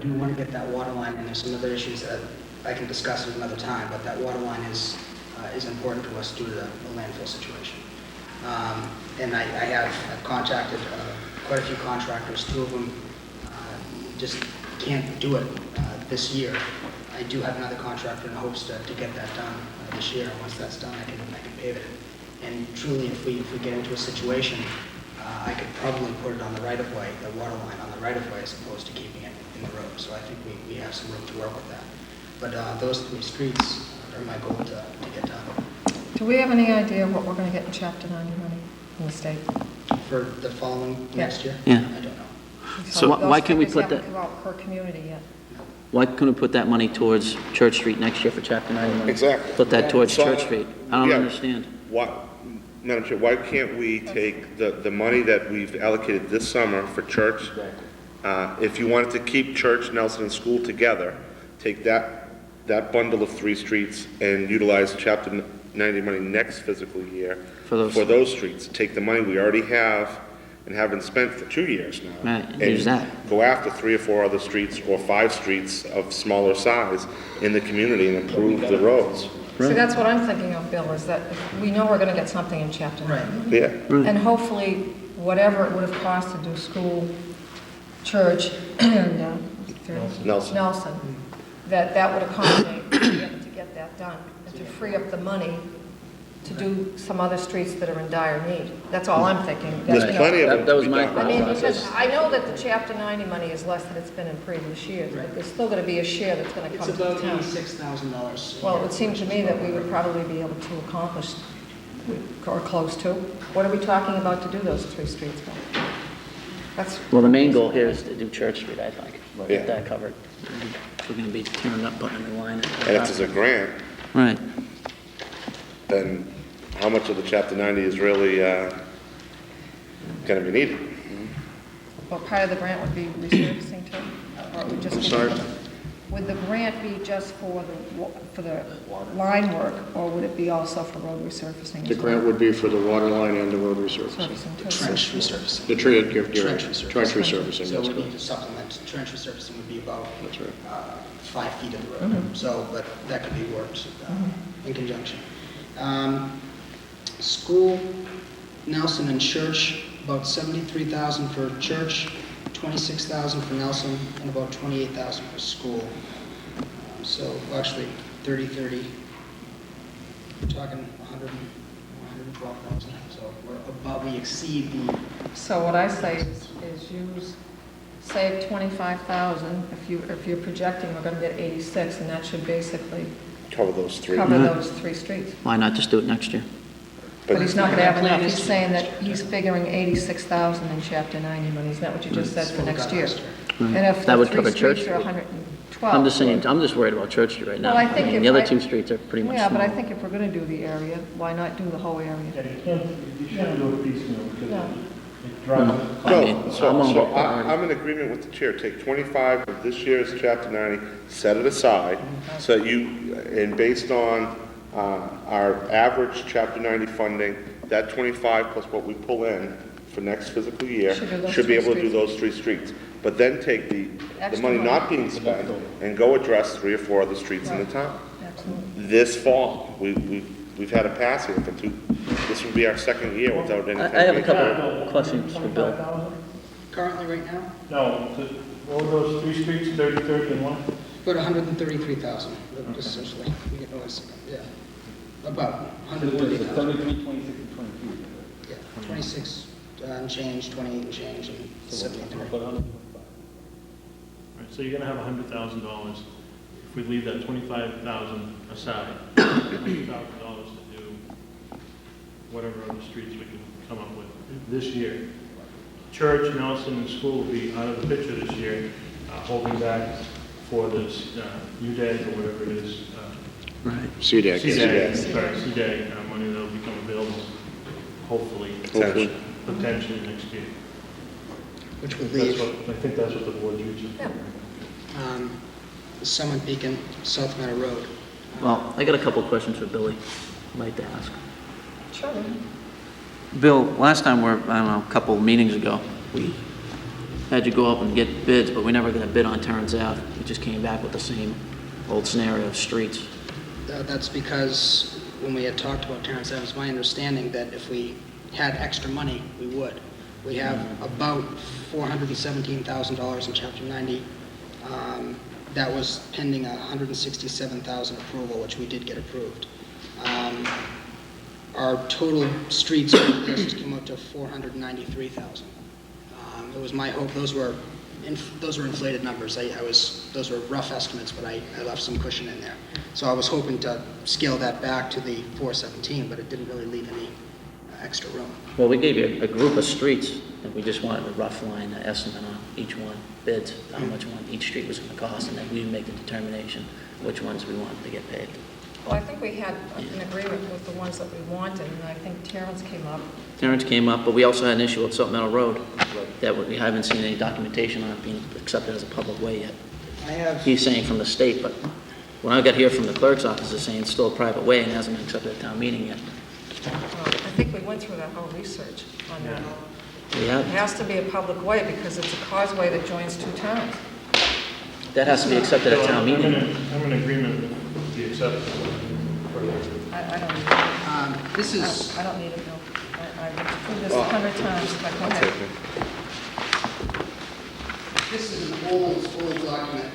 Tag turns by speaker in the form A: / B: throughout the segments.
A: do want to get that water line, and there's some other issues that I can discuss at another time, but that water line is important to us due to the landfill situation. And I've contacted quite a few contractors. Two of them just can't do it this year. I do have another contractor in hopes to get that done this year. And once that's done, I can pave it. And truly, if we get into a situation, I could probably put it on the right-of-way, the water line on the right-of-way, as opposed to keeping it in the road. So I think we have some room to work with that. But those 3 streets are my goal to get done.
B: Do we have any idea what we're going to get in Chapter 90 money from the state?
A: For the following next year?
C: Yeah.
A: I don't know.
C: So why can't we put that?
B: Those figures haven't come out per community yet.
C: Why couldn't we put that money towards Church Street next year for Chapter 90 money?
D: Exactly.
C: Put that towards
D: So,
C: Church Street. I don't
D: yeah.
C: understand.
D: Madam Chair, why can't we take the money that we've allocated this summer for church? If you wanted to keep church, Nelson, and school together, take that bundle of 3 streets and utilize Chapter 90 money next fiscal year
C: For those
D: streets. Take the money we already have and haven't spent for 2 years now.
C: Right, and use that.
D: Go after 3 or 4 other streets or 5 streets of smaller size in the community and improve the roads.
B: See, that's what I'm thinking of, Bill, is that we know we're going to get something in Chapter 90.
D: Yeah.
B: And hopefully, whatever it would have cost to do school, church, and Nelson, that would accommodate to get that done, and to free up the money to do some other streets that are in dire need. That's all I'm thinking.
D: There's plenty of them.
C: That was my
B: I mean,
C: thought
B: because
C: process.
B: I know that the Chapter 90 money is less than it's been in previous years, but there's still going to be a share that's going to
A: It's
B: come to the
A: about
B: town.
A: $86,000.
B: Well, it would seem to me that we would probably be able to accomplish, or close to. What are we talking about to do those 3 streets? That's.
C: Well, the main goal here is to do Church Street, I think. Get
D: Yeah.
C: that covered. If we're going to be tearing up, putting a new line in.
D: And if there's a grant,
C: Right.
D: then how much of the Chapter 90 is really going to be needed?
B: Well, part of the grant would be resurfacing too? Or it would just be-
D: Sorry?
B: Would the grant be just for the line work, or would it be also for road resurfacing?
E: The grant would be for the water line and the road resurfacing.
B: Resurfacing too.
A: Trench resurfacing.
E: The trench
A: Trench
E: resurfacing,
A: So
E: that's
A: we need
E: correct.
A: to supplement. Trench resurfacing would be about
E: That's right.
A: 5 feet of the road. So, but that could be worked in conjunction. School, Nelson and Church, about $73,000 for Church, $26,000 for Nelson, and about $28,000 for school. So actually, 30, we're talking 112,000. So we exceed the.
B: So what I say is use, save 25,000. If you're projecting we're going to get 86, and that should basically
D: Cover those 3.
B: cover those 3 streets.
C: Why not just do it next year?
B: But he's not going to have enough.
A: Plan is
B: He's
A: to-
B: saying that he's figuring 86,000 in Chapter 90 money. Isn't that what you just said for next year? And if
C: That
B: the
C: would
B: 3
C: cover Church
B: streets are
C: Street.
B: 112.
C: I'm just saying, I'm just worried about Church Street right now.
B: Well, I think
C: mean,
B: if
C: the other
B: I-
C: 2 streets are pretty much
B: Yeah, but I
C: small.
B: think if we're going to do the area, why not do the whole area?
F: Yeah, you shouldn't do it piecemeal because
B: No.
F: it drives.
C: I mean,
D: No,
C: I'm
D: so
C: on board.
D: I'm in agreement with the chair. Take 25 of this year's Chapter 90, set it aside, so and based on our average Chapter 90 funding, that 25 plus what we pull in for next fiscal year
B: Should do those
D: should be
B: 3
D: able to do
B: streets.
D: those 3 streets. But then take the
B: Extra
D: money
B: money.
D: not being spent and go address 3 or 4 other streets in the town.
B: Absolutely.
D: This fall, we've had a pass here for 2, this will be our 2nd year without anything.
C: I have a
D: being
C: couple
D: done.
C: of questions for Bill.
F: 25,000?
A: Currently, right now,
F: No, what were those 3 streets, 33rd and 1?
A: about 133,000, just essentially. We get notice, yeah. About 130,000.
G: 33, 26, and 22.
A: Yeah, 26 and change, 28 and change, and 73.
G: About 125.
F: Right, so you're gonna have $100,000. If we leave that 25,000 aside, $100,000 to do whatever other streets we can come up with this year. Church, Nelson, and school will be out of the picture this year, holding back for this UDAG or whatever it is.
C: Right.
E: CDAC.
F: CDAG money that'll become available, hopefully,
D: Hopefully.
F: potentially next year.
A: Which will
F: That's
A: leave
F: what, I think that's what the board's reaching.
B: Yeah.
A: Summit Beacon, South Meadow Road.
C: Well, I got a couple of questions for Billy I'd like to ask.
B: Sure.
C: Bill, last time I don't know, a couple of meetings ago, we had you go up and get bids, but we never got a bid on Terrence Ave. We just came back with the same old scenario of streets.
A: That's because when we had talked about Terrence Ave, it was my understanding that if we had extra money, we would. We have about $417,000 in Chapter 90. That was pending a $167,000 approval, which we did get approved. Our total streets list came out to $493,000. It was my hope, those were inflated numbers. Those were rough estimates, but I left some cushion in there. So I was hoping to scale that back to the 417, but it didn't really leave any extra room.
C: Well, we gave you a group of streets, and we just wanted a rough line estimate on each one, bids, how much each street was going to cost, and then we'd make the determination which ones we wanted to get paved.
B: Well, I think we had an agreement with the ones that we wanted, and I think Terrence came up.
C: Terrence came up, but we also had an issue with Salt Meadow Road that we haven't seen any documentation on it being accepted as a public way yet.
A: I have,
C: He's saying from the state, but when I got here from the clerk's office, it's saying it's still a private way and hasn't been accepted at town meeting yet.
B: I think we went through that whole research on that.
C: We
B: It
C: have,
B: has to be a public way because it's a causeway that joins two towns.
C: that has to be accepted at town meeting.
F: I'm in agreement with the acceptance.
B: I don't need it.
A: this is,
B: I don't need it, Bill. I've approved this 100 times, but go ahead.
A: this is an old document.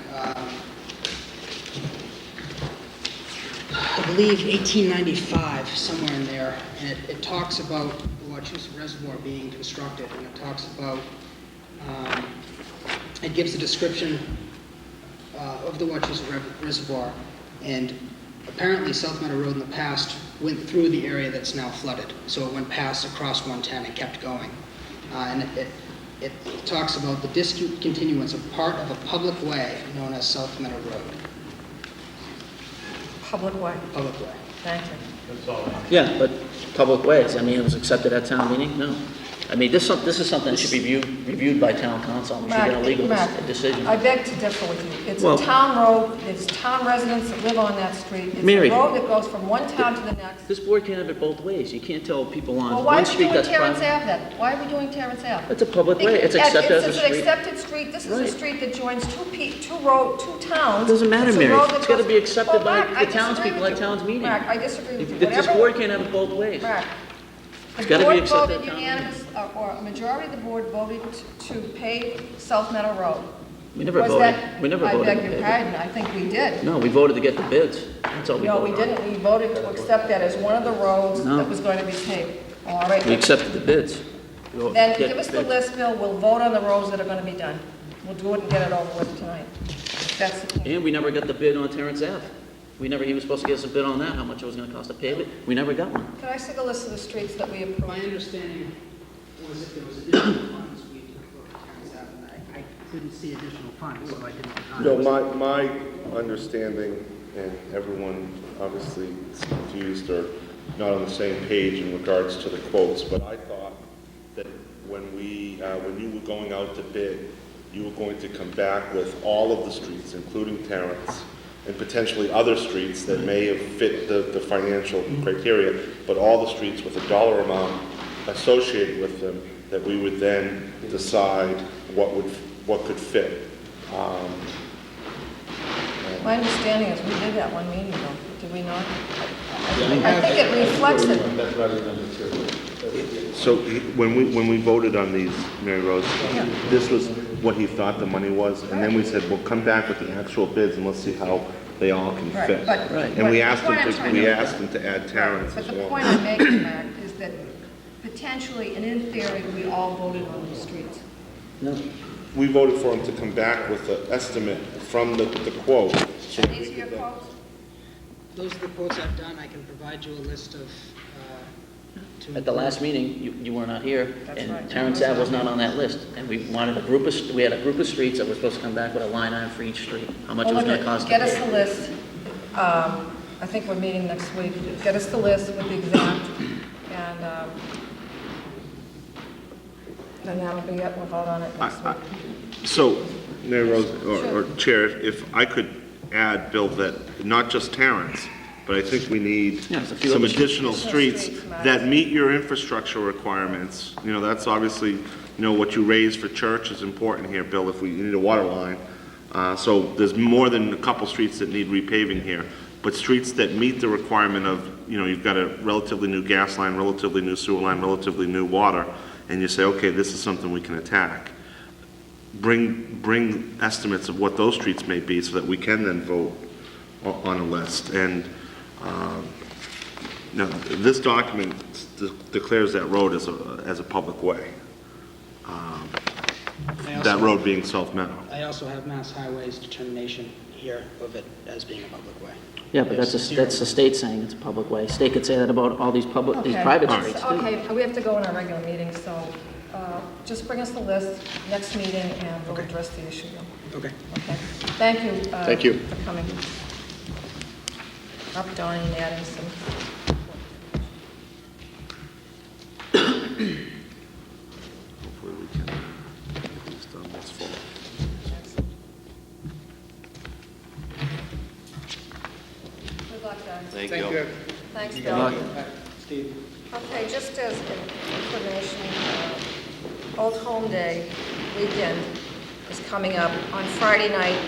A: I believe 1895, somewhere in there, and it talks about the Wachusett Reservoir being constructed, and it talks about, it gives a description of the Wachusett Reservoir, and apparently South Meadow Road in the past went through the area that's now flooded, so it went past across 110 and kept going. And it talks about the discontinuance of part of a public way known as South Meadow Road.
B: Public way.
A: Public way.
B: Thank you.
F: That's all.
C: Yeah, but public ways, I mean, it was accepted at town meeting? No. I mean, this is something that should be reviewed by town council. We should get a legal decision.
B: I beg to differ with you. It's
C: Well-
B: a town road, it's town residents that live on that street. It's
C: Mary.
B: a road that goes from one town to the next.
C: This board can't have it both ways. You can't tell people
B: Well,
C: on
B: why are
C: one
B: we
C: street
B: doing
C: that's
B: Terrence
C: private.
B: Ave then? Why are we doing Terrence Ave?
C: It's a public way. It's accepted as a
B: It's an
C: street.
B: accepted street. This is a
C: Right.
B: street that joins two towns.
C: It doesn't matter,
B: It's a
C: Mary.
B: road that
C: It's gotta
B: goes-
C: be accepted
B: Well,
C: by
B: Mark, I
C: the townspeople
B: disagree
C: at
B: with you.
C: town's meeting.
B: Mark, I disagree with you.
C: This
B: Whatever-
C: board can't have it both ways.
B: Mark,
C: It's
B: the
C: gotta be
B: board
C: accepted
B: voted
C: at town
B: unanimous, or a majority of the board voted to pave South Meadow Road.
C: We never
B: Was
C: voted.
B: that-
C: We never
B: I
C: voted.
B: beg
C: to
B: your
C: pave it.
B: pardon, I think we did.
C: No, we voted to get the bids. That's all we
B: No,
C: voted
B: we
C: on.
B: didn't. We voted to accept that as one of the roads
C: No.
B: that was going to be paved. All right.
C: We accepted the bids. We voted to
B: Then
C: get
B: give us the
C: bids.
B: list, Bill. We'll vote on the roads that are going to be done. We'll do it and get it over with tonight. That's the plan.
C: And we never got the bid on Terrence Ave. He was supposed to get us a bid on that, how much it was gonna cost to pave it. We never got one.
B: Can I see the list of the streets that we approved?
A: My understanding was if there was additional funds, we could go to Terrence Ave, and I didn't see additional funds, so I didn't.
D: No, my understanding, and everyone obviously is confused or not on the same page in regards to the quotes, but I thought that when you were going out to bid, you were going to come back with all of the streets, including Terrence, and potentially other streets that may have fit the financial criteria, but all the streets with a dollar amount associated with them, that we would then decide what could fit.
B: My understanding is we did that one meeting ago, did we not? I think it reflects it.
E: That's what I remember too.
D: So when we voted on these, Mary Rose, this was what he thought the money was, and then we said, well, come back with the actual bids and let's see how they all can
B: Right,
D: fit.
B: but-
C: Right.
D: And we
B: but
D: asked
B: the point I'm trying to-
D: him to add Terrence
B: But
D: as
B: the
D: well.
B: point I'm making, Mark, is that potentially, and in theory, we all voted on the streets.
C: No.
D: We voted for him to come back with an estimate from the quote. so that we
B: These are your
D: could then-
B: quotes?
A: Those are the quotes I've done. I can provide you a list of, to.
C: At the last meeting, you were not here,
B: That's
C: and
B: right.
C: Terrence Ave was not on that list. And we wanted we had a group of streets that were supposed to come back with a line item for each street, how much it
B: Well,
C: was
B: look
C: gonna
B: at-
C: cost.
B: Get
C: to
B: us
C: pave.
B: the list. I think we're meeting next week. Get us the list with the exact, and then that'll be it. We'll vote on it next week.
D: So, Mary Rose,
B: Sure.
D: or Chair, if I could add, Bill, that not just Terrence, but I think we need
C: Yeah, there's a few
D: some
C: other
D: additional
B: Additional
D: streets
B: streets, Matt.
D: that meet your infrastructure requirements. You know, that's obviously what you raise for church is important here, Bill, if we need a water line. So there's more than a couple streets that need repaving here, but streets that meet the requirement of, you've got a relatively new gas line, relatively new sewer line, relatively new water, and you say, okay, this is something we can attack. Bring estimates of what those streets may be so that we can then vote on a list. And this document declares that road as a public way. That road being South Meadow.
A: I also have Mass Highway's determination here of it as being a public way.
C: Yeah, but that's the state saying it's a public way. State could say that about all these these private streets too.
B: Okay, we have to go in our regular meeting, so just bring us the list next meeting, and we'll address the issue then.
A: Okay.
B: Okay, thank you.
D: Thank you.
B: For coming. Up, Donnie, and adding some.
D: Hopefully we can get this done this fall.
B: Good luck, guys.
E: Thank you.
B: Thanks, Bill. Okay, just as information, Old Home Day weekend is coming up. On Friday night,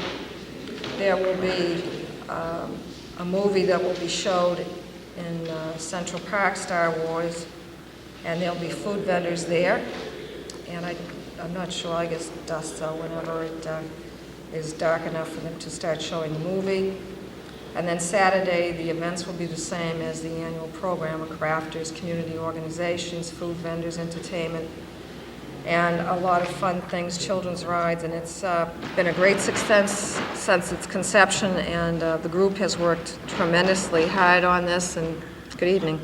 B: there will be a movie that will be showed in Central Park, Star Wars, and there'll be food vendors there. And I'm not sure, I guess dusk, so whenever it is dark enough for them to start showing the movie. And then Saturday, the events will be the same as the annual program of crafters, community organizations, food vendors, entertainment, and a lot of fun things, children's rides, and it's been a great success since its conception, and the group has worked tremendously hard on this, and good evening.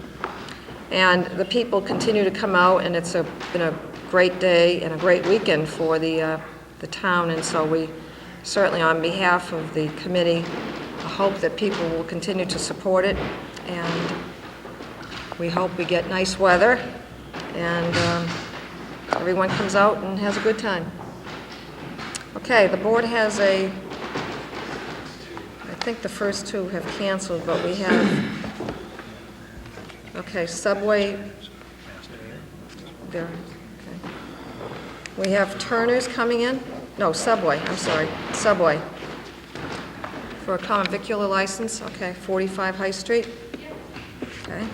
B: And the people continue to come out, and it's been a great day and a great weekend for the town, and so we certainly, on behalf of the committee, hope that people will continue to support it, and we hope we get nice weather, and everyone comes out and has a good time. Okay, the board has I think the first two have canceled, but we have, okay, Subway, there, okay. We have Turner's coming in, no, Subway, I'm sorry, Subway. For a common vicular license, okay, 45 High Street. Okay.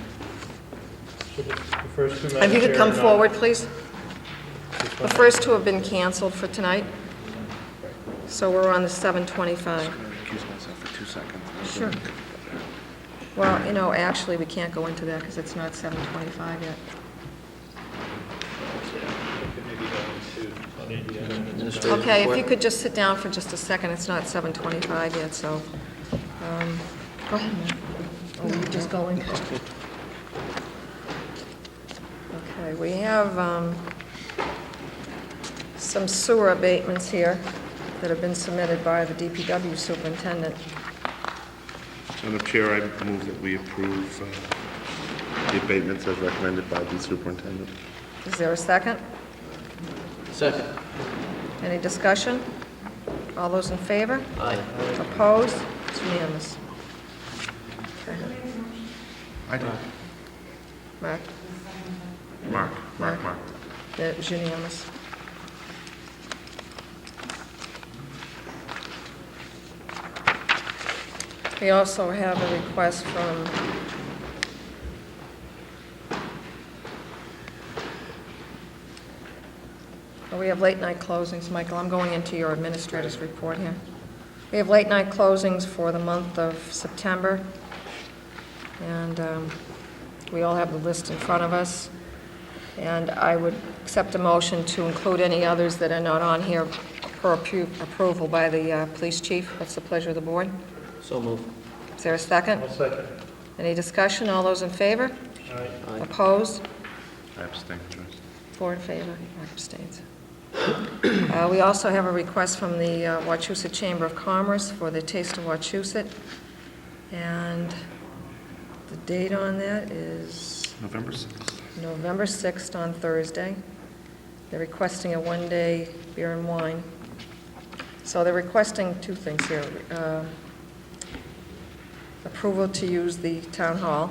B: If you could come forward, please. The first two have been canceled for tonight, so we're on the 725.
D: I'm going to recuse myself for 2 seconds.
B: Sure. Well, actually, we can't go into that because it's not 725 yet. Okay, if you could just sit down for just a second, it's not 7:25 yet, so, go ahead, Matt. Oh, you're just going? Okay, we have some sewer abatements here that have been submitted by the DPW superintendent.
D: Madam Chair, I move that we approve the abatements as recommended by the superintendent.
B: Is there a second?
C: Second.
B: Any discussion? All those in favor?
C: Aye.
B: Opposed? It's unanimous. Okay.
D: I did.
B: Mark?
D: Mark.
B: It was unanimous. We also have a request from we have late night closings. Michael, I'm going into your administrator's report here. We have late night closings for the month of September, and we all have the list in front of us. And I would accept a motion to include any others that are not on here for approval by the police chief. What's the pleasure of the board?
C: So move.
B: Is there a second?
F: I'll second.
B: Any discussion? All those in favor?
F: Aye.
B: Opposed?
D: I abstain, Joyce.
B: 4 in favor, abstains. We also have a request from the Wachusett Chamber of Commerce for the Taste of Wachusett, and the date on that is
D: November 6th.
B: November 6th on Thursday. They're requesting a one-day beer and wine. So they're requesting two things here. Approval to use the town hall.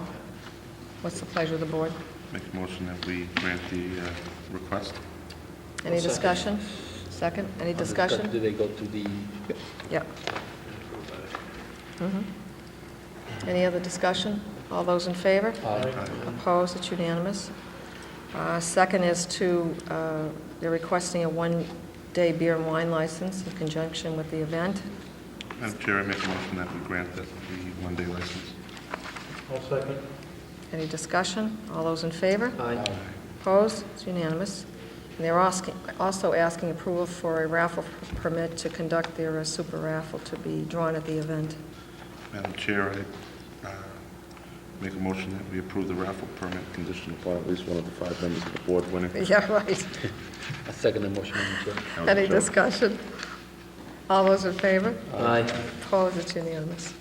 B: What's the pleasure of the board?
D: Make a motion that we grant the request.
B: Any discussion? Second, any discussion?
E: Do they go to the?
B: Yep. Mhm. Any other discussion? All those in favor?
E: Aye.
B: Opposed? It's unanimous. Second is they're requesting a one-day beer and wine license in conjunction with the event.
D: Madam Chair, I make a motion that we grant the one-day license.
F: I'll second.
B: Any discussion? All those in favor?
E: Aye.
B: Opposed? It's unanimous. And they're also asking approval for a raffle permit to conduct their super raffle to be drawn at the event.
D: Madam Chair, I make a motion that we approve the raffle permit conditional upon at least one of the 5 members of the board winning.
B: Yeah, right.
E: I second the motion, Madam Chair.
D: That was a
B: Any
D: joke.
B: discussion? All those in favor?
E: Aye.
B: Opposed? It's unanimous.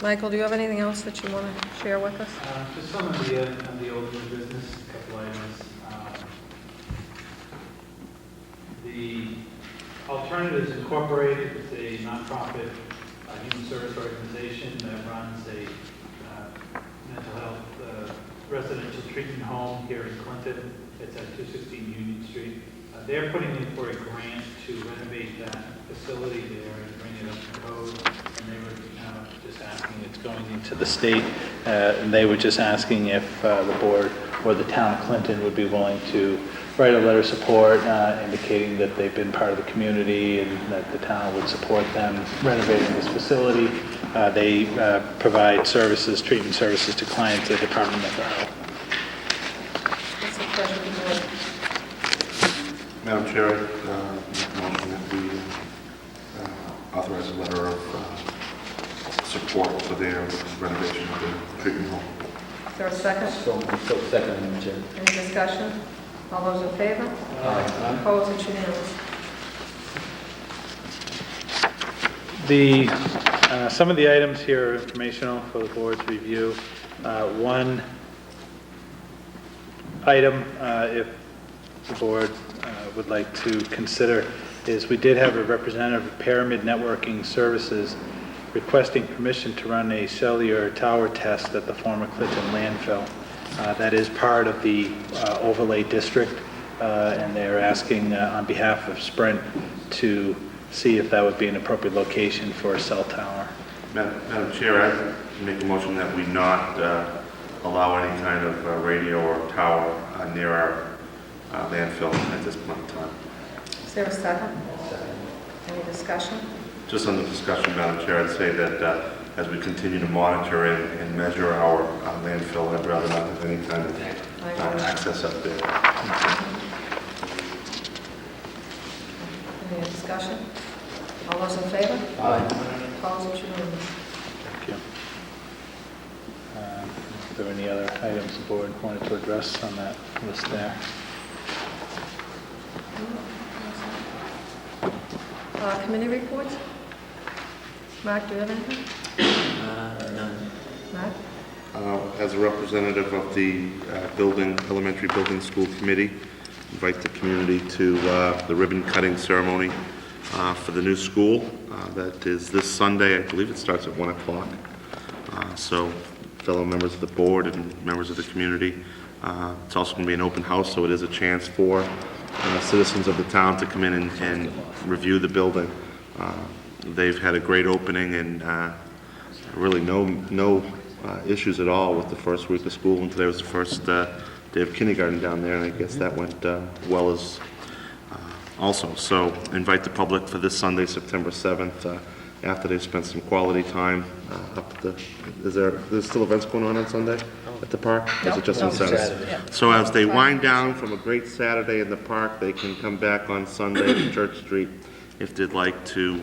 B: Michael, do you have anything else that you want to share with us?
G: Just some of the old new business, a couple items. The Alternatives Incorporated is a nonprofit human service organization that runs a mental health residential treatment home here in Clinton. It's at 216 Union Street. They're putting in for a grant to renovate that facility there and bring it up to code. And they were just asking, it's going into the state, and they were just asking if the board or the town of Clinton would be willing to write a letter of support indicating that they've been part of the community and that the town would support them renovating this facility. They provide services, treatment services to clients at the Department of Mental Health.
B: What's the pleasure of the board?
D: Madam Chair, I make a motion that we authorize a letter of support for their renovation of the treatment home.
B: Is there a second?
E: So second, Madam Chair.
B: Any discussion? All those in favor?
E: Aye.
B: Opposed? It's unanimous.
G: Some of the items here are informational for the board's review. One item, if the board would like to consider, is we did have a representative of Pyramid Networking Services requesting permission to run a cellular tower test at the former Clinton landfill. That is part of the overlay district, and they're asking on behalf of Sprint to see if that would be an appropriate location for a cell tower.
D: Madam Chair, I make a motion that we not allow any kind of radio or tower near our landfill at this point in time.
B: Is there a second? Any discussion?
D: Just on the discussion, Madam Chair, I'd say that as we continue to monitor and measure our landfill, I'd rather not have any kind of access up there.
B: Any discussion? All those in favor?
E: Aye.
B: Opposed? It's unanimous.
G: Thank you. If there are any other items the board wanted to address on that list there?
B: Committee reports? Mark, do you have anything?
C: None.
B: Mark?
D: As a representative of the elementary building school committee, invite the community to the ribbon cutting ceremony for the new school. That is this Sunday. I believe it starts at 1 o'clock. So fellow members of the board and members of the community. It's also going to be an open house, so it is a chance for citizens of the town to come in and review the building. They've had a great opening and really no issues at all with the first week of school, and today was the first day of kindergarten down there, and I guess that went well as also. So invite the public for this Sunday, September 7th, after they've spent some quality time up at the, there's still events going on Sunday at the park? Or is it just on Saturday?
B: Yeah.
D: So as they wind down from a great Saturday in the park, they can come back on Sunday to Church Street if they'd like to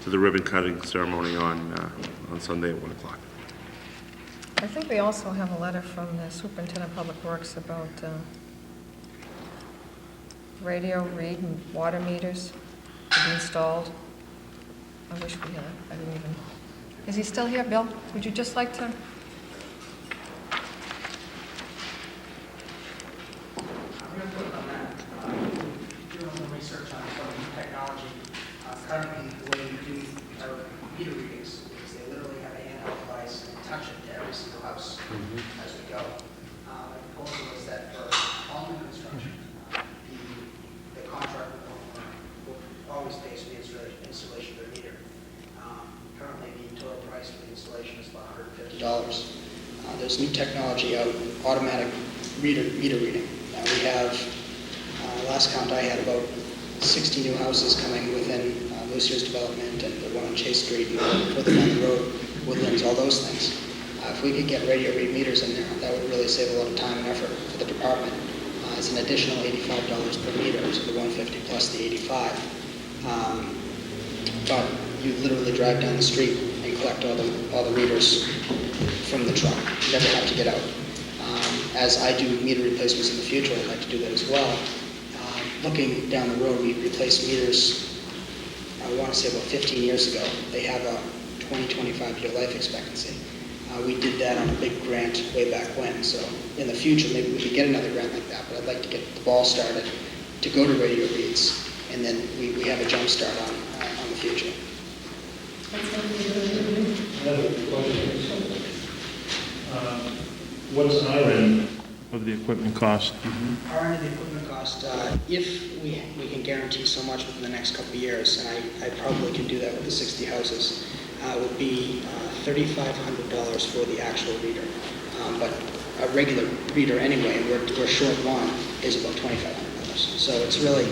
D: the ribbon cutting ceremony on Sunday at 1 o'clock.
B: I think we also have a letter from the Superintendent of Public Works about radio read and water meters to be installed. I wish we had, I didn't even, is he still here, Bill? Would you just like to?
A: I'm going to put on that. Doing some research on some new technology. Currently, the way we do our meter readings is they literally have a handheld device and touch it to every single house as we go. installation of a meter. Currently, the total price for the installation is about $150. There's new technology out, automatic meter reading. We have, last count I had, about 60 new houses coming within Lucia's development and the one on Chase Street and further down the road, Woodlands, all those things. If we could get radio read meters in there, that would really save a lot of time and effort for the department. It's an additional $85 per meter, so the 150 plus the 85. But you literally drive down the street and collect all the readers from the truck. You never have to get out. As I do meter replacements in the future, I'd like to do that as well. Looking down the road, we replaced meters, I want to say about 15 years ago. They have a 25-year life expectancy. We did that on a big grant way back when, so in the future, maybe we could get another grant like that, but I'd like to get the ball started to go to radio reads, and then we have a jump start on the future.
F: What's our end of the equipment cost?
A: Our end of the equipment cost, if we can guarantee so much within the next couple of years, and I probably can do that with the 60 houses, would be $3,500 for the actual reader. But a regular reader anyway, we're short one, is about $2,500. So it's really,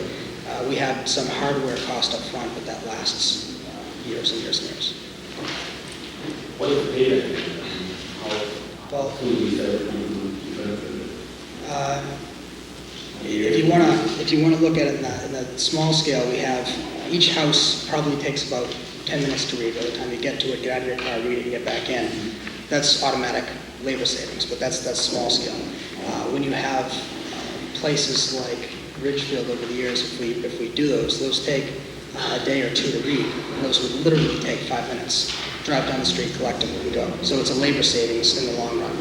A: we have some hardware cost up front, but that lasts years and years and years.
E: What is the payback?
A: Well,
E: Who do we sell?
A: if you want to look at it in the small scale, we have each house probably takes about 10 minutes to read. By the time you get to it, get out of your car, read it, and get back in. That's automatic labor savings, but that's small scale. When you have places like Ridgefield over the years, if we do those take a day or two to read. And those would literally take 5 minutes. Drive down the street, collect them, and go. So it's a labor savings in the long run.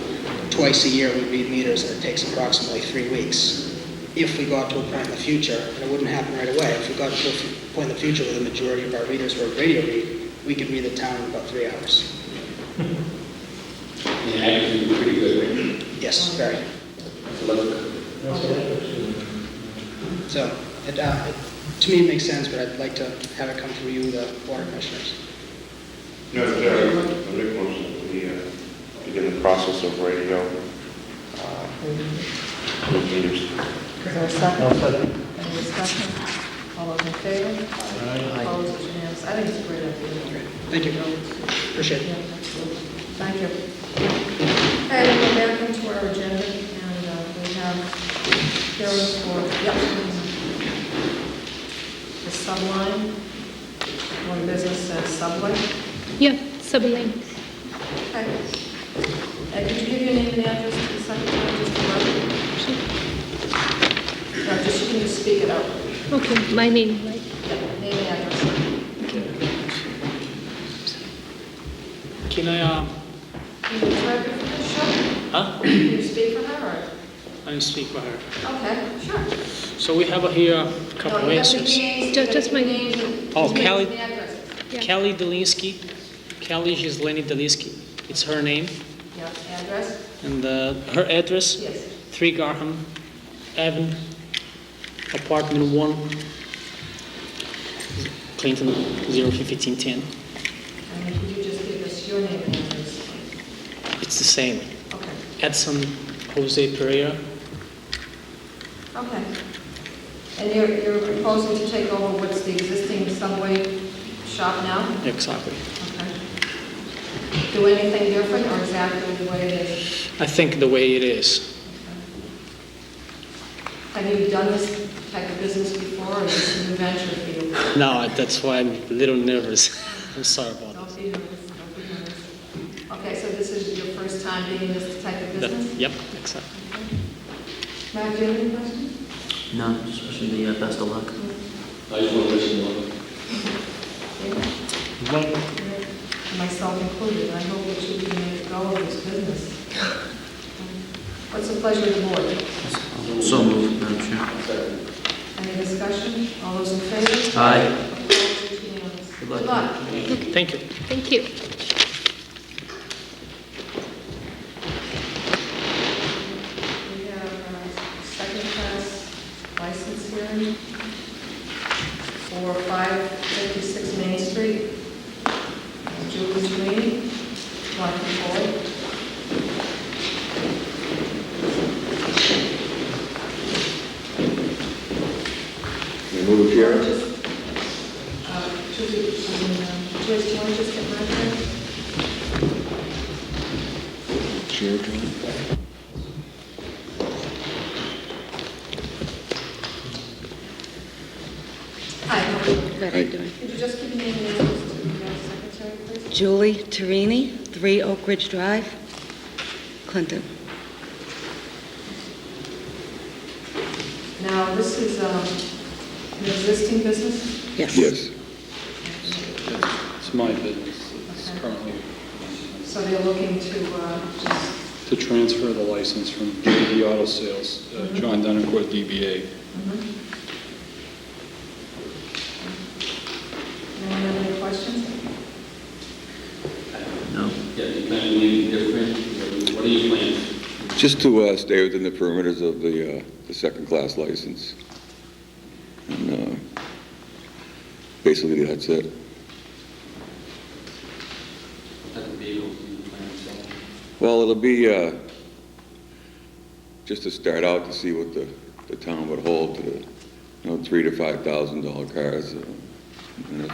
A: Twice a year we read meters, and it takes approximately 3 weeks. If we got to a point in the future, and it wouldn't happen right away, if we got to a point in the future where the majority of our readers were radio read, we could read the town in about 3 hours.
E: Yeah, actually, pretty good, right?
A: Yes, very. So, to me, it makes sense, but I'd like to have it come through you, the board of commissioners.
D: No, Jerry, I make motion that we begin the process of radio meters.
B: Is there a second? Any discussion? All those in favor?
F: Aye.
B: Opposed, it's unanimous. I think it's a great idea.
A: Thank you. Appreciate
B: Yeah,
A: it.
B: absolutely. Thank you. Okay, we'll go back into our agenda, and we have hearings for, the subline, one business says Subway.
H: Yeah, Sublime.
B: Okay. Could you give your name and address to the secretary, just a moment? No, just, you can just speak it out.
H: Okay, my name, right?
B: Name and address.
I: Can I,
B: Can you try to finish up?
I: huh?
B: Can you speak for her,
I: I speak for her.
B: or? Okay, sure.
I: So we have here a couple
B: No, you have to
I: answers.
B: name-
H: Just my-
B: name,
I: Oh,
B: just name
I: Kelly.
B: and address.
H: Yeah.
I: Kelly Delinsky, Kelly Gisleni Delinsky. It's her name.
B: Yeah, address?
I: And her address,
B: Yes.
I: 3 Garham Avenue, apartment 1, Clinton, 01510.
B: And then could you just give us your name and address?
I: It's the same.
B: Okay.
I: Edson Jose Pereira.
B: Okay. And you're proposing to take over what's the existing Subway shop now?
I: Exactly.
B: Okay. Do anything different or exactly the way it is?
I: I think the way it is.
B: Have you done this type of business before, or is this a new venture for you?
I: No, that's why I'm a little nervous. I'm sorry about
B: Don't be nervous, don't be nervous. Okay, so this is your first time being in this type of
I: that.
B: business?
I: Yep, exactly.
B: Matt, do you have any questions?
C: No, just wishing the best of luck.
E: I just want to wish you luck.
B: Myself included, I hope that you can make go of this business. What's the pleasure of the board?
C: So moved, Madam Chair.
B: Any discussion? All those in favor?
C: Aye.
B: Opposed? It's unanimous.
C: Good luck.
B: Good luck.
I: Thank you.
H: Thank you.
B: We have second class license hearing. for 556 Main Street. Julie Sweeney, want to come forward?
J: Move chair.
B: Joyce, do you want to just get right there?
J: Chair, John.
B: Hi, how are you?
K: What are you doing?
B: Could you just give me your name to the secretary, please?
K: Julie Tarini, 3 Oak Ridge Drive, Clinton.
B: Now, this is an existing business?
K: Yes.
J: Yes.
L: It's my business. It's
B: Okay.
L: currently
B: So they're looking to just...
L: to transfer the license from JD Auto Sales, John Denoncourt, DBA.
B: Anyone have any questions?
C: No.
E: Yeah, you plan to leave different, what are you planning?
J: Just to stay within the perimeters of the second-class license. And basically, that's it.
E: Type of vehicles you plan to sell?
J: Well, it'll be just to start out to see what the town would hold to the, $3,000 to $5,000 cars. And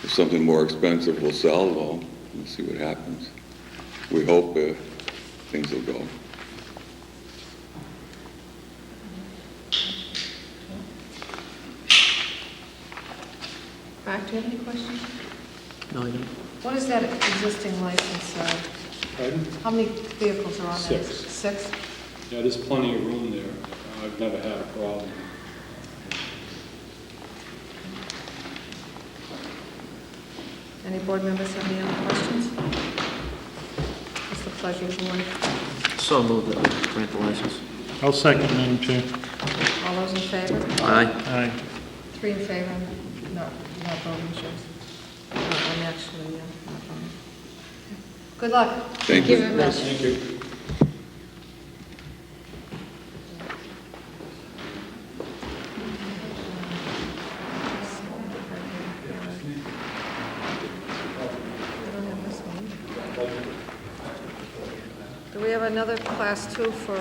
J: if something more expensive will sell, well, we'll see what happens. We hope things will go.
B: Mark, do you have any questions?
C: No, I don't.
B: What is that existing license?
L: Pardon?
B: How many vehicles are on there?
L: 6.
B: 6?
L: Yeah, there's plenty of room there. I've never had a problem.
B: Any board members have any other questions? What's the pleasure of the board?
C: So moved that we grant the license.
F: I'll second, Madam Chair.
B: All those in favor?
C: Aye.
F: Aye.
B: 3 in favor, not voting, shows. I'm actually not voting. Good luck.
J: Thank you.
B: very much.
L: Thank you.
B: Do we have another class 2 for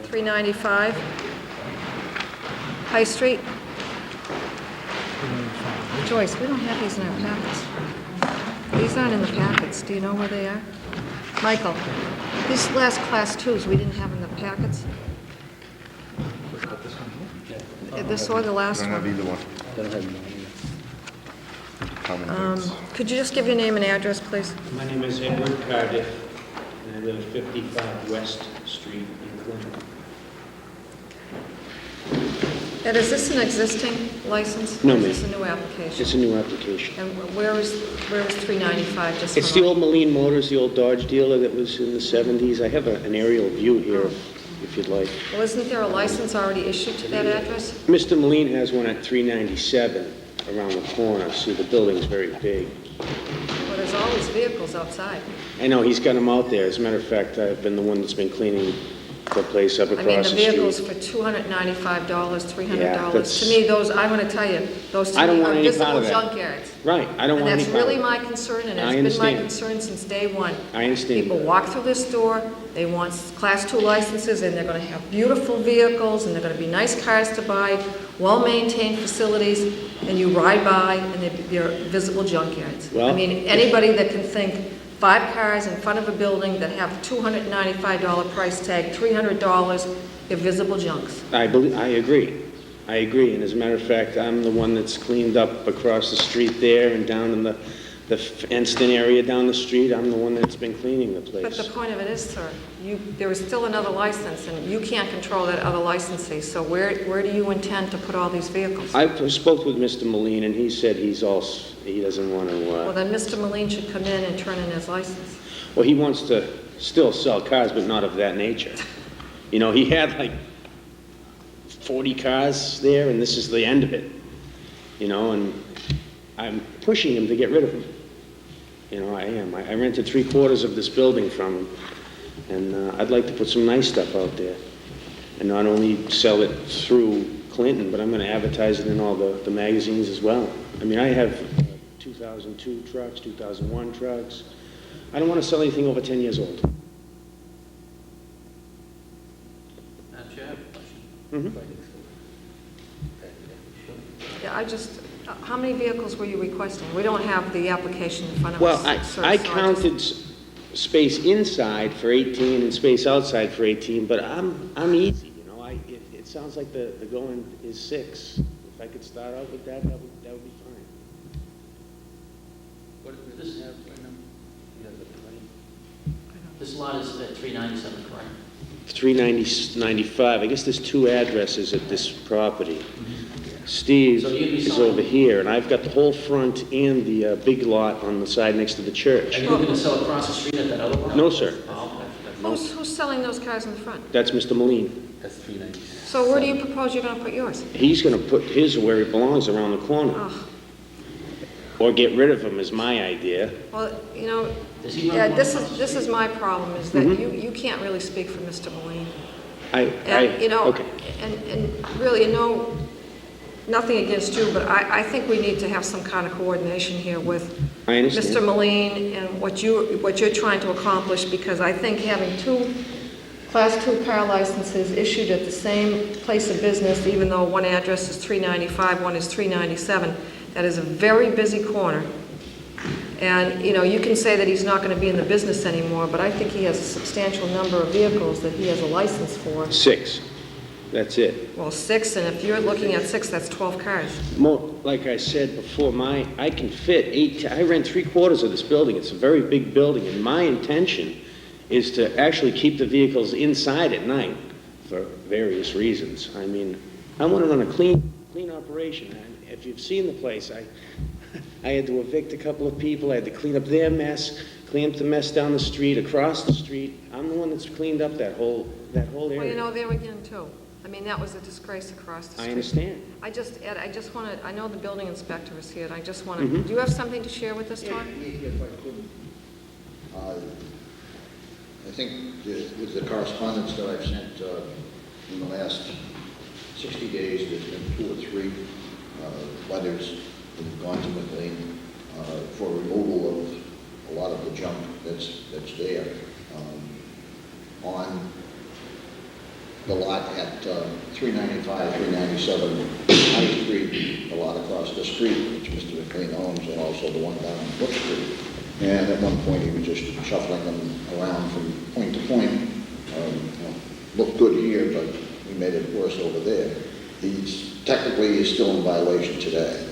B: 395 High Street? Joyce, we don't have these in our packets. These aren't in the packets. Do you know where they are? Michael, these last class 2s we didn't have in the packets. This or the last one?
D: either one.
B: Could you just give your name and address, please?
M: My name is Edward Cardiff, and I live at 55 West Street in Clinton.
B: Ed, is this an existing license?
M: No,
B: Or
M: ma'am.
B: is this a new application?
M: It's a new application.
B: And where is 395? Just
M: It's
B: for-
M: the old Moline Motors, the old Dodge dealer that was in the 70s. I have an aerial view here, if you'd like.
B: Well, isn't there a license already issued to that address?
M: Mr. Moline has one at 397 around the corner. See, the building's very big.
B: Well, there's always vehicles outside.
M: I know, he's got them out there. As a matter of fact, I've been the one that's been cleaning the place up
B: I mean,
M: across
B: the
M: the
B: vehicles
M: street.
B: for $295, $300.
M: Yeah, that's-
B: To me, those, I want to tell you, those to
M: I don't
B: me
M: want
B: are
M: any part
B: visible
M: of that.
B: junkyards.
M: Right, I don't
B: And
M: want any
B: that's
M: part of
B: really
M: it.
B: my concern, and
M: I
B: it's been my
M: understand.
B: concern since day one.
M: I understand
B: People
M: that.
B: walk through this door, they want Class 2 licenses, and they're going to have beautiful vehicles, and they're going to be nice cars to buy, well-maintained facilities, and you ride by, and they're visible junkyards.
M: Well,
B: I mean, anybody that can think 5 cars in front of a building that have $295 price tag, $300, they're visible junks.
M: I agree. I agree, and as a matter of fact, I'm the one that's cleaned up across the street there and down in the Enston area down the street. I'm the one that's been cleaning the
B: But the
M: place.
B: point of it is, sir, there is still another license, and you can't control that other licensee, so where do you intend to put all these vehicles?
M: I spoke with Mr. Moline, and he said he doesn't want
B: Well,
M: to,
B: then Mr. Moline should come in and turn in his license.
M: well, he wants to still sell cars, but not of that nature. You know, he had like 40 cars there, and this is the end of it. You know, and I'm pushing him to get rid of them. You know, I am. I rented 3/4 of this building from him, and I'd like to put some nice stuff out there, and not only sell it through Clinton, but I'm going to advertise it in all the magazines as well. I mean, I have 2002 trucks, 2001 trucks. I don't want to sell anything over 10 years old.
E: Madam Chair, I have a question.
M: Mhm.
B: Yeah, how many vehicles were you requesting? We don't have the application in front of
M: Well,
B: us.
M: I counted space inside for 18 and space outside for 18, but I'm easy, you know. It sounds like the going is 6. If I could start out with that, that would be fine.
C: What does this have right now? This lot is at 397, correct?
M: 395. I guess there's 2 addresses at this property. Steve
C: So you'd be
M: is
C: selling-
M: over here, and I've got the whole front and the big lot on the side next to the church.
C: Are you going to sell across the street at that other one?
M: No, sir.
C: Oh,
B: Who's selling those cars in the front?
M: That's Mr. Moline.
E: That's 390.
B: So where do you propose you're going to put yours?
M: He's going to put his where it belongs, around the corner.
B: Oh,
M: Or get rid of him is my idea.
B: well, you know,
C: Does he run
B: yeah,
C: one
B: this
C: across the
B: is
C: street?
B: my problem, is that
M: Mhm.
B: you can't really speak for Mr. Mullane.
M: And, okay.
B: And really, nothing against you, but I think we need to have some kind of coordination here with
M: I understand.
B: Mr. Mullane and what you're trying to accomplish, because I think having 2 Class 2 car licenses issued at the same place of business, even though one address is 395, one is 397, that is a very busy corner. And, you can say that he's not going to be in the business anymore, but I think he has a substantial number of vehicles that he has a license for.
M: 6. That's it.
B: Well, 6, and if you're looking at 6, that's 12 cars.
M: Like I said before, I can fit 8. I rent 3/4 of this building. It's a very big building, and my intention is to actually keep the vehicles inside at night for various reasons. I mean, I want to run a clean operation. And if you've seen the place, I had to evict a couple of people. I had to clean up their mess, clean up the mess down the street, across the street. I'm the one that's cleaned up that whole area.
B: Well, there again, too. I mean, that was a disgrace across the street.
M: I understand.
B: Ed, I just want to, I know the building inspector is here, and I just want to,
M: Mhm.
B: do you have something to share with us, Tom?
N: If I could, I think with the correspondence that I've sent in the last 60 days, there's been 2 or 3 letters that have gone to McLean for removal of a lot of the junk that's there on the lot at 395, 397 High Street, the lot across the street, which Mr. McLean owns, and also the one down on Brook Street. And at one point, he was just shuffling them around from point to point. Looked good here, but we made it worse over there. Technically, he's still in violation today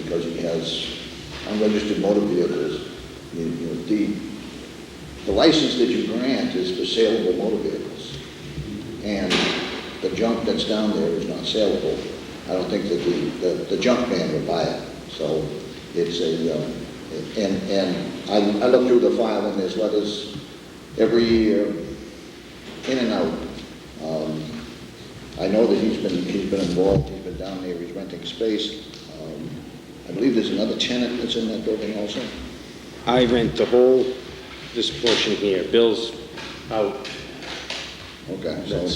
N: because he has unregistered motor vehicles. The license that you grant is for saleable motor vehicles. And the junk that's down there is not saleable. I don't think that the junk man would buy it. So it's and I look through the file and there's letters every year in and out. I know that he's been involved. He's been down there. He's renting space. I believe there's another tenant that's in that building also.
M: I rent this portion here. Bill's out.
N: Okay, so,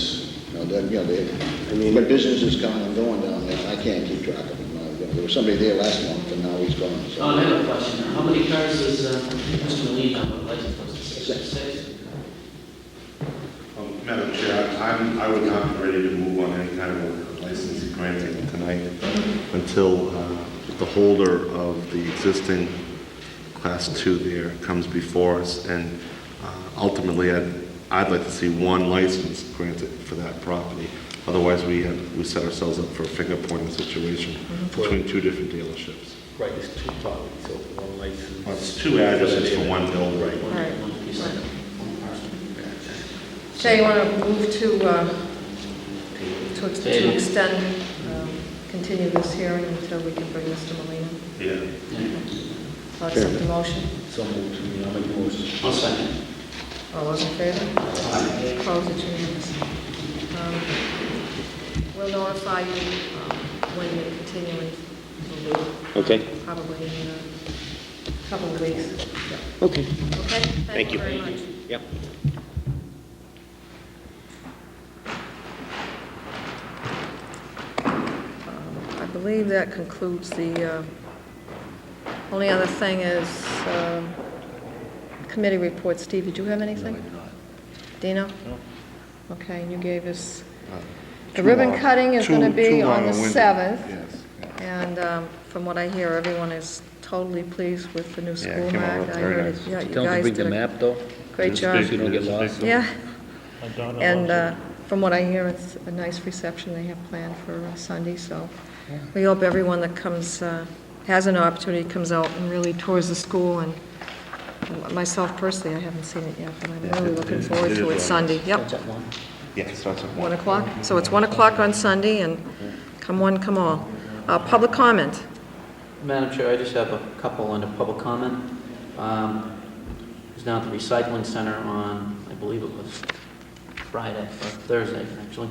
N: when businesses come and going down there, I can't keep track of them. There was somebody there last month, and now he's gone. So.
C: Oh, I have a question. How many cars does Mr. Mullane have on license? Was it 6?
D: Madam Chair, I would not be ready to move on any kind of license granting tonight until the holder of the existing Class 2 there comes before us, and ultimately I'd like to see one license granted for that property. Otherwise, we set ourselves up for a finger-pointing situation between 2 different dealerships.
E: Right, it's 2 properties, so 1 license.
D: Well, it's 2 addresses for 1 building.
B: Right. So you want to move to extend, continue this hearing until we can bring Mr. Molina?
D: Yeah.
B: I'll accept the motion.
E: So moved. I'll make the motion.
C: I'll second.
B: All those in favor? Opposed, it's unanimous. We'll notify you when you're continuing. Will be
M: Okay.
B: probably in a couple of weeks.
M: Okay.
B: Okay?
M: Thank you.
B: Very much.
M: Yep.
B: believe that concludes the, only other thing is committee report. Steve, did you have anything?
E: No, I do not.
B: Dino? No. Okay, and you gave us, the
D: Too
B: ribbon
D: long.
B: cutting is going to be
D: Too
B: on the
D: long-winded.
B: 7th.
D: Yes.
B: And from what I hear, everyone is totally pleased with the new
D: Yeah,
B: school
D: it came out
B: mark. I
D: very
B: heard
D: nice.
B: it, yeah, you
E: Tell them to
B: guys
E: bring the
B: did a
E: map, though.
B: great
E: It's
B: job.
E: big, you don't get lost.
B: Yeah,
F: My daughter
B: and
F: loves
B: from what I hear, it's a nice reception they have planned for Sunday, so we hope everyone that comes, has an opportunity, comes out and really tours the school, and myself personally, I haven't seen it yet, but I'm really looking forward to it Sunday. Yep,
C: Starts at 1.
D: Yeah, it starts at
B: 1 o'clock. So it's 1 o'clock on Sunday, and come one, come all. Public comment.
C: Madam Chair, I just have a couple under public comment. I was down at the recycling center on, I believe it was Friday, or Thursday, actually,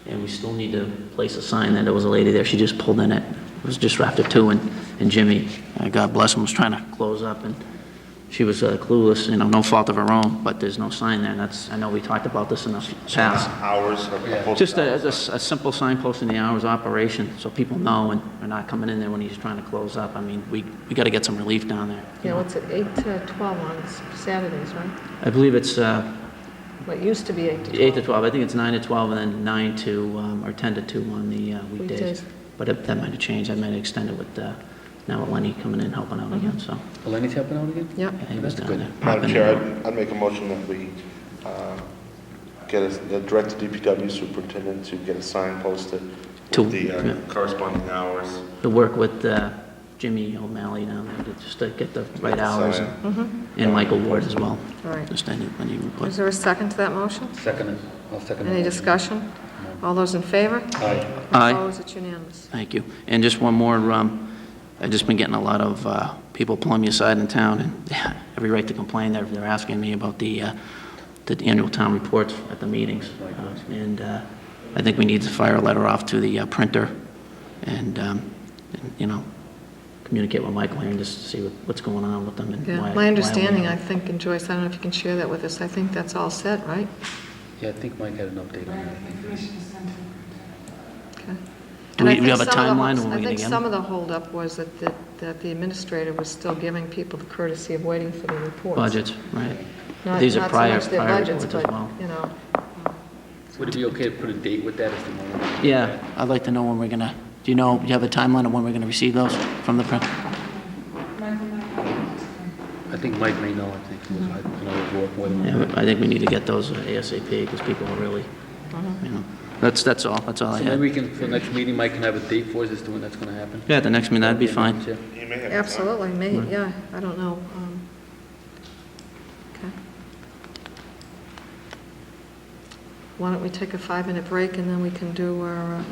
C: and we still need to place a sign there. There was a lady there, she just pulled in it. It was just after 2, and Jimmy, God bless him, was trying to close up, and she was clueless, no fault of her own, but there's no sign there, and that's, I know we talked about this in the past.
D: Hours.
C: Just a simple sign posting the hours of operation, so people know and are not coming in there when he's trying to close up. I mean, we got to get some relief down there.
B: Yeah, what's it, 8 to 12 on Saturdays, right?
C: I believe it's
B: Well, it used to be 8 to 12.
C: 8 to 12, I think it's 9 to 12, and then 9 to, or 10 to 2 on the weekdays.
B: Weekdays.
C: But that might have changed, I might have extended with, now with Lenny coming in helping out again, so.
E: Lenny's helping out again?
B: Yep.
C: Yeah, he was down there.
D: Madam Chair, I'd make a motion that we direct the DPW superintendent to get a sign posted
C: To-
D: with the
C: yeah.
D: corresponding hours.
C: To work with Jimmy O'Malley down there, just to get the right hours, and Michael Ward as well.
B: All right.
C: Just any input.
B: Is there a second to that motion?
E: Second it. I'll second it.
B: Any discussion? All those in favor?
E: Aye.
C: Aye.
B: Opposed? It's unanimous.
C: Thank you. And just one more, I've just been getting a lot of people pulling me aside in town, and every right to complain. They're asking me about the annual town reports at the meetings. And I think we need to fire a letter off to the printer and communicate with Michael here and just see what's going on with them. And
B: Yeah,
C: why-
B: my understanding,
C: why
B: I think, and Joyce, I don't know if you can share that with us, I think that's all set, right?
E: Yeah, I think Mike had an update on that.
B: Okay.
C: Do we
B: And I think
C: have a
B: some of the
C: timeline
B: holds-
C: when we
B: I
C: get
B: think
C: again?
B: some of the holdup was that the administrator was still giving people the courtesy of waiting for the reports.
C: Budgets, right.
B: Not
C: These are
B: not so
C: prior
B: much their budgets,
C: reports as
B: but,
C: well.
E: Would it be okay to put a date with that as the moment?
C: Yeah, I'd like to know when we're gonna, do you have a timeline of when we're gonna receive those from the print?
E: I think Mike may know, I think. I know he's working with him.
C: Yeah, but I think we need to get those ASAP, because people are really, that's all I
E: So maybe
C: had.
E: we can, for the next meeting, Mike can have a date for us as to when that's gonna happen?
C: Yeah, the next meeting, that'd be
E: Yeah,
C: fine.
E: Chair.
D: You may have time.
B: Absolutely, yeah, I don't know. Okay. Why don't we take a 5-minute break, and then we can do our,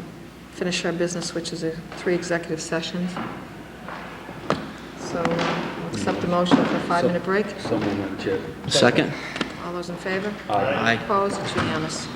B: finish our business, which is 3 executive sessions. So, we'll accept the motion for a 5-minute break.
E: So moved, Madam Chair.
C: Second?
B: All those in favor?
E: Aye.
C: Aye.
B: Opposed? It's unanimous.